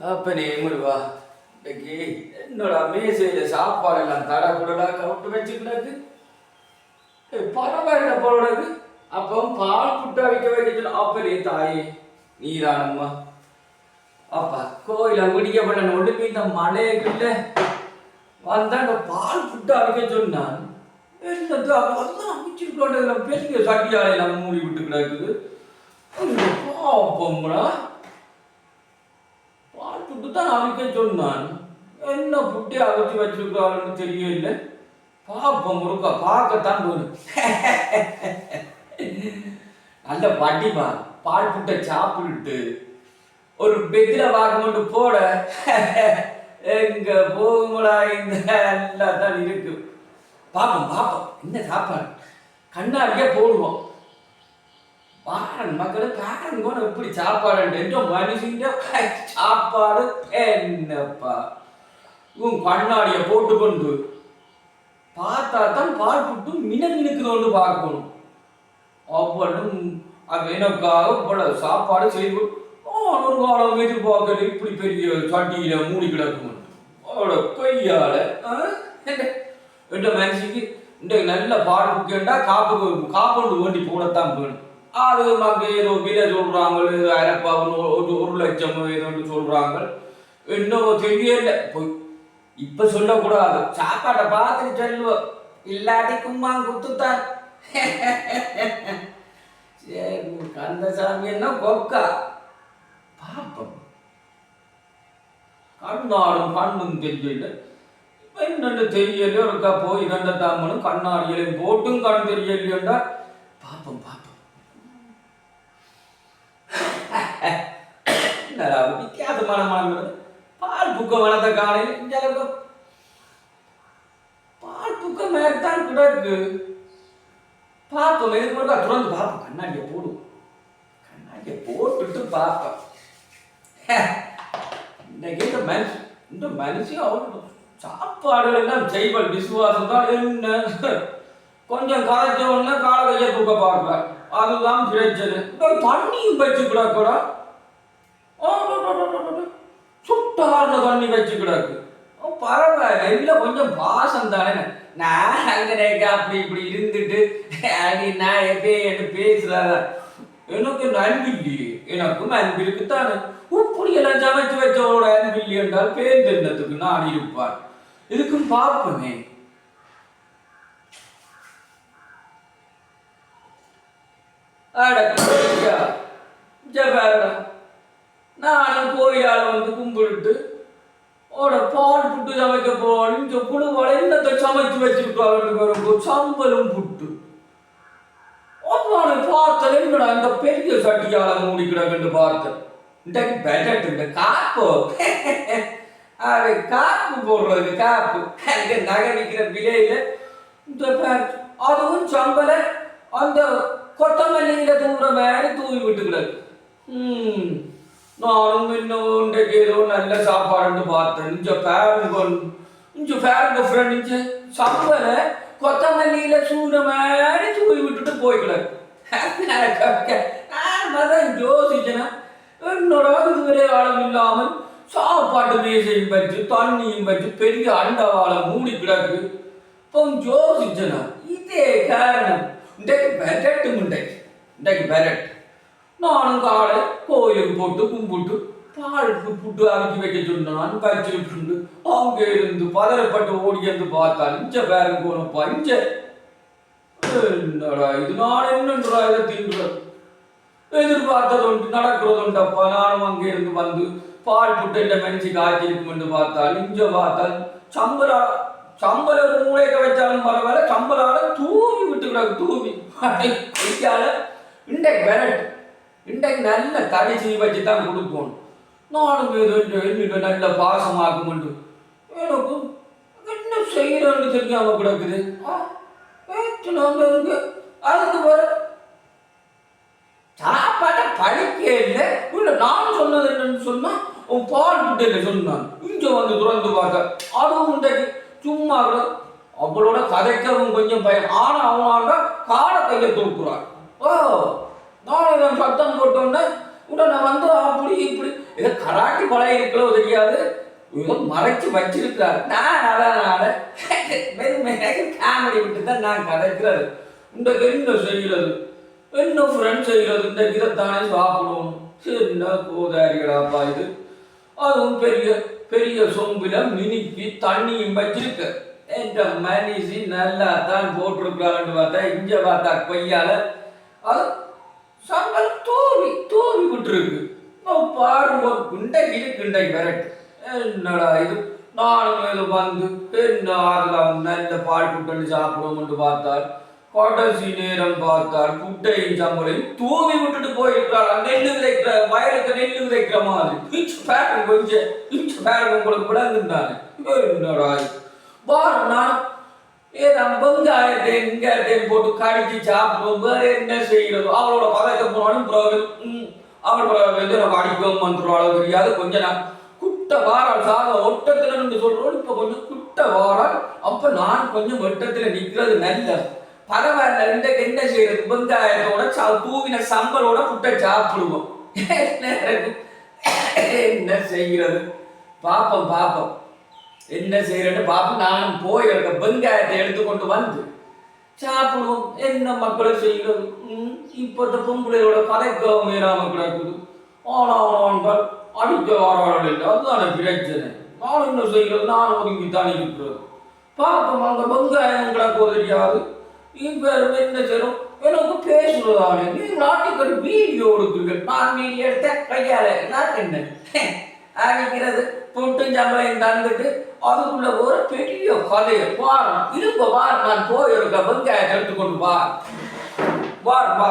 அப்பனே முருவா இன்னைக்கு என்னோட மேசையில சாப்பாடெல்லாம் தடகுடலா கவுட்டு வச்சுக்கிடாது பரவாயில்ல போடுறது அப்போ பால் புட்டா வைக்க சொல்ல அப்பனே தாயே நீரானம்மா அப்பா கோயில முடிய பண்ண ஒடுக்கு இந்த மலையக்கிட்ட வந்தா இந்த பால் புட்டா வைக்க சொன்னான் என்னது அதெல்லாம் அமைச்சிருக்கோண்டதுல பெரிய சட்டியாலையெல்லாம் மூடி விட்டு கிடக்குது பாப்போம்னா பால் புட்டு தான் அவிக்க சொன்னான் என்ன புட்டி அவிச்சு வச்சிருக்காருன்னு தெரியல பாப்போம் முருக்கா பார்க்கத்தான் போகணும் நல்ல வட்டிப்பா பால் புட்டை சாப்பிட்டுட்டு ஒரு பெத்தில வாக்கு போட எங்க போகுங்களா இந்த எல்லாம் தான் இருக்கு பாப்போம் பாப்போம் என்ன சாப்பாடு கண்ணாடியே போடுவோம் பாரன் மக்கள் பாரன் போன எப்படி சாப்பாடு மனுஷங்க சாப்பாடு என்னப்பா உன் கண்ணாடிய போட்டுக்கொண்டு பார்த்தா தான் பால் புட்டு மினுக்குதோன்னு பார்க்கணும் அவ்வளவு அது எனக்காக போல சாப்பாடு செய்வோம் ஒரு காலம் எதிர்பார்க்கல இப்படி பெரிய சட்டியில மூடி கிடக்கும் அவளோட கையால என்ற மனுஷிக்கு இந்த நல்ல பால் புக்கேண்டா காப்போண்டு வேண்டி போடத்தான் வேணும் அது அங்கே ஏதோ விலை சொல்றாங்க அரைப்பா ஒரு லட்சம் ஏதோ சொல்றாங்க என்னவோ தெரியல இப்ப சொல்லக்கூடாது சாப்பாட்டை பார்த்துட்டு சொல்லுவோம் இல்லாட்டி கும்மா குத்துத்தான் கந்தசாமி என்ன கொக்கா பாப்பம் கண்ணாடும் கண்ணும் தெரியல என்னென்று தெரியல இருக்கா போய் இரண்ட தாமனும் கண்ணாடியிலையும் போட்டும் கண் தெரியலையோண்டா பாப்பம் பாப்பம் வித்தியாசமான மனம் பால் புக்க வளர்த்த காலையில் இந்த அளவுக்கு பால் புக்க மேற்தான் கிடக்கு பாப்போம் எதுக்கு மட்டும் துறந்து பார்ப்போம் கண்ணாடியை போடுவோம் கண்ணாடியை போட்டுட்டு பார்ப்போம் இன்னைக்கு இந்த மனுஷன் அவரு சாப்பாடுகள் எல்லாம் செய்வல் விசுவாசம் தான் என்ன கொஞ்சம் கரைச்ச உடனே கால கையை தூக்க பார்ப்பார் அதுதான் பிரச்சனை தண்ணியும் வச்சு கிடக்கூட சுட்டார்ல தண்ணி வச்சு கிடக்கு பரவாயில்ல இல்லை கொஞ்சம் பாசம் தானே நான் அங்கே அப்படி இப்படி இருந்துட்டு நான் எப்பயே பேசுறாங்க எனக்கு அன்பு இல்லையே எனக்கும் அன்பு இருக்குத்தானே இப்படியெல்லாம் சமைச்சு வச்சவரோட அன்பு இல்லை என்றால் பேர் தெரிந்ததுக்கு நான் இருப்பான் இதுக்கும் பார்ப்பனே நானும் கோயிலால வந்து கும்பிட்டு ஓட பால் புட்டு சமைக்க போன்னு புழுவால என்னத்தை சமைச்சு வச்சிருக்காங்க சம்பலும் புட்டு பார்த்தேன் என்னடா இந்த பெரிய சட்டியால மூடி கிடக்குன்னு பார்த்தேன் இன்றைக்கு பெட்டட்டு காப்பு அது காப்பு போடுறது காப்பு அங்க நகை விற்கிற விலையில இந்த அதுவும் சம்பல அந்த கொத்தமல்லியில தூங்குற மாதிரி தூவி விட்டு கிடக்கு நானும் இன்னும் இன்றைக்கு ஏதோ நல்ல சாப்பாடுன்னு பார்த்தேன் இஞ்ச பேருங்க ஃப்ரெண்ட் சம்பல கொத்தமல்லியில சூட மாதிரி தூவி விட்டுட்டு போய்க்கிடக்கு நான் யோசிச்சேன்னா என்னோட இதுவரை ஆழம் இல்லாமல் சாப்பாட்டு மேசையும் வச்சு தண்ணியும் வச்சு பெரிய அண்டாவால மூடி கிடக்கு இப்போ யோசிச்சேனா இதே காரணம் இன்றைக்கு பெரட்டு இன்றைக்கு பெரட் நானும் காலை கோயிலுக்கு போட்டு கும்பிட்டு பால் புட்டு அவிக்கி வைக்க சொன்னான் வச்சுட்டு அங்கே இருந்து பதறப்பட்டு ஓடி வந்து பார்த்தால் இஞ்ச பேருக்கு போனப்பா இஞ்ச என்னடா இது நான் என்னன்றா இதை தின்றுறது எதிர்பார்த்தது ஒன்று நடக்கிறது உண்டப்பா நானும் அங்கே இருந்து வந்து பால் புட்டு என்ற மனுஷி காய்ச்சிருக்கும் என்று பார்த்தால் இஞ்ச பார்த்தால் சம்பள ஒரு மூளைக்க வச்சாலும் பரவாயில்ல சம்பளால தூவி விட்டு கிடக்கு தூவி கையால இன்றைக்கு பெரட் இன்றைக்கு நல்ல தடிச்சு வச்சு தான் கொடுக்கணும் நானும் ஏதோ நல்ல பாசமாக்கும் உண்டு எனக்கு என்ன செய்யறோன்னு தெரியாம கிடக்குது அதுக்கு வர சாப்பாட்டை படிக்க இல்லை இல்லை நான் சொன்னது என்னன்னு சொன்னா உன் பால் புட்டையில சொன்னான் இங்க வந்து துறந்து பார்க்க அதுவும் இன்றைக்கு சும்மா அவளோட கதைக்கவும் கொஞ்சம் பயம் ஆனா அவனாண்ட காலை கையை தூக்குறான் ஓ நான் சத்தம் போட்டோன்னே உடனே வந்து அப்படி இப்படி ஏதோ கராட்டி பழம் இருக்கிறோ தெரியாது, ஏதோ மறைச்சு வச்சிருக்கிறார். நான் அதனால காமெடி விட்டு தான் நான் கதைக்கிறது. இந்த என்ன செய்கிறது, என்ன ஃப்ரெண்ட் செய்கிறது, இந்த இதைத்தானே சாப்பிடுவோம். என்ன கோதாரிகளாப்பா இது. அதுவும் பெரிய பெரிய சொம்பில மினிக்கு தண்ணியும் வச்சிருக்க. என்ற மனுஷி நல்லா தான் போட்டிருக்கிறான்னு பார்த்தா இங்க பார்த்தா கொய்யால அது சம்பல் தூவி தூவி விட்டுருக்கு. பாரும்போது குண்டைக்கு கிண்டைக்கு விரட்டு. என்னடா இது, நானும் இது வந்து என்ன ஆகலாம் நல்ல பால் புட்டன்னு சாப்பிடுவோம்னு பார்த்தால் கடைசி நேரம் பார்த்தால் புட்டையும் சம்பளையும் தூவி விட்டுட்டு போயிருக்கிறாள். நெல்லு விதைக்கிற வயலுக்கு நெல்லு விதைக்கிற மாதிரி இச்சு பேரன் கொஞ்சம் இச்சு பேரன் உங்களுக்கு விளங்குந்தானே. என்னடா பாரு, நான் ஏதான் வெங்காயத்தை வெங்காயத்தையும் போட்டு கடிச்சு சாப்பிடுவோம். வேற என்ன செய்யறது, அவளோட பதக்க போனாலும் அவளோட வெந்தரம் அடிக்கவும் வந்துடுவாள் தெரியாது. கொஞ்சம் நான் குட்ட வாரால் சாதம் ஒட்டத்துல இருந்து சொல்றோம். இப்ப கொஞ்சம் குட்ட வாரால். அப்ப நான் கொஞ்சம் வெட்டத்துல நிக்கிறது நல்ல பரவாயில்ல. இன்றைக்கு என்ன செய்யறது, வெங்காயத்தோட தூவின சம்பளோட புட்டை சாப்பிடுவோம். என்ன செய்கிறது, பாப்பம் பாப்பம் என்ன செய்யறேன்னு பாப்போம். நானும் போய் வெங்காயத்தை எடுத்துக்கொண்டு வந்து சாப்பிடுவோம். என்ன மக்களை செய்கிறது. இப்போ இந்த பொம்பளையோட கதைக்கவும் நேராம கிடக்குது. ஆனாங்கள் அடிக்க வாராள் இல்லை, அதுதான பிரச்சனை. நான் என்ன செய்கிறது, நான் ஒதுங்கித்தான் இருக்கிறது. பாப்போம் அங்க வெங்காயம் கிடக்கு தெரியாது. இப்போ என்ன செய்யணும், எனக்கு பேசுறதானே. நீ நாட்டுக்கு வீடியோ எடுக்கிறீர்கள், நான் வீடியோ எடுத்த கையால நான் என்ன அடிக்கிறது புட்டும் சம்பளையும் தந்துட்டு அதுக்குள்ள ஒரு பெரிய கதையை வாரம் இருப்ப வார். நான் போயிருக்க வெங்காயத்தை எடுத்துக்கொண்டு வா வா.